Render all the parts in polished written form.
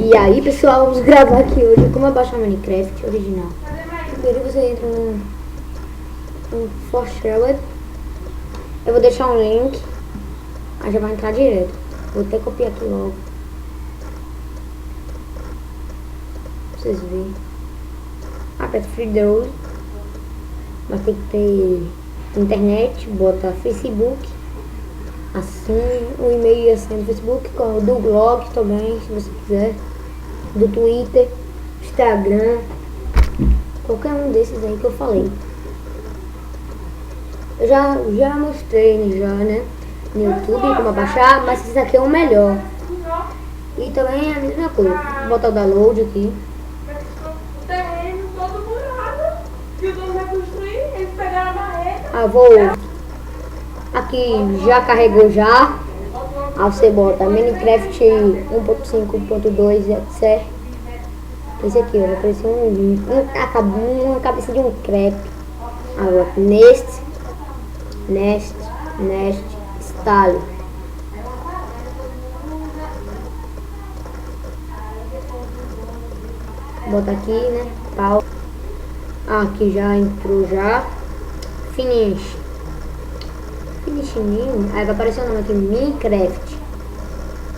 E aí pessoal, vamos gravar aqui hoje como abaixar o Minecraft original. Primeiro você entra no Forshare. Eu vou deixar um link, aí já vai entrar direto. Vou até copiar aqui logo pra vocês verem. Aperta Free Download, mas tem que ter internet, bota Facebook, assim, o e-mail assim do Facebook, do blog também, se você quiser, do Twitter, Instagram, qualquer um desses aí que eu falei. Eu já mostrei né, no YouTube como baixar, mas esse aqui é o melhor. E também é a mesma coisa. Vou botar o download aqui. O terreno todo burado, que o dono vai construir, eles pegaram a marreta. Ah, vou. Aqui já carregou já. Aí você bota Minecraft 1.5.2, etc. Esse aqui, ó, vai aparecer uma cabeça de um crepe. Agora, nest, style. Bota aqui, né? Pau. Aqui já entrou já. Finish new. Aí vai aparecer o nome aqui, Minecraft.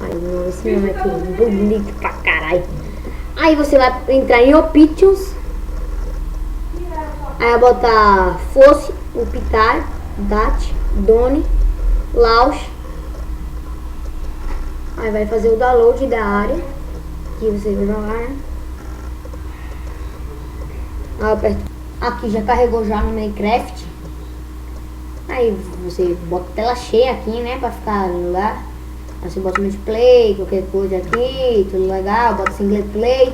Aí esse nome aqui, bonito pra caralho. Aí você vai entrar em Options. Aí vai botar Fosse, Upitar, Dat, Done, Launch. Aí vai fazer o download da área que você vai jogar, né? Aí aperto. Aqui já carregou já no Minecraft. Aí você bota tela cheia aqui, né, pra ficar lá. Aí você bota multiplayer, qualquer coisa aqui, tudo legal, bota single play.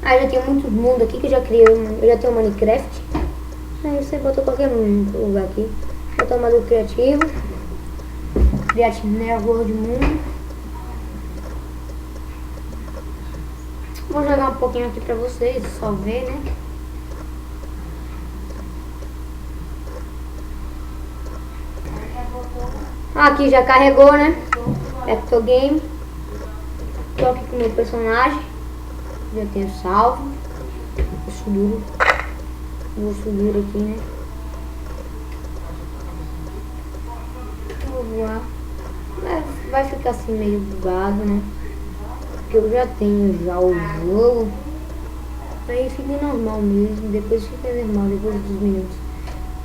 Aí já tem muito mundo aqui que eu já criei, eu já tenho um Minecraft. Aí você bota qualquer lugar aqui. Bota o modo criativo. Creative Network Mundo. Vou jogar um pouquinho aqui pra vocês, só ver, né? Aqui já carregou, né? Ecto Game. Tô aqui com o meu personagem. Já tenho salvo. Vou subir aqui, né? Vou voar. Vai ficar assim meio bugado, né? Porque eu já tenho já o jogo. Aí fica normal mesmo. Depois fica normal, depois dos minutos.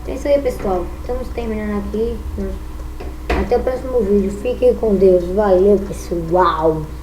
É isso aí, pessoal. Estamos terminando aqui. Até o próximo vídeo. Fiquem com Deus. Valeu, pessoal.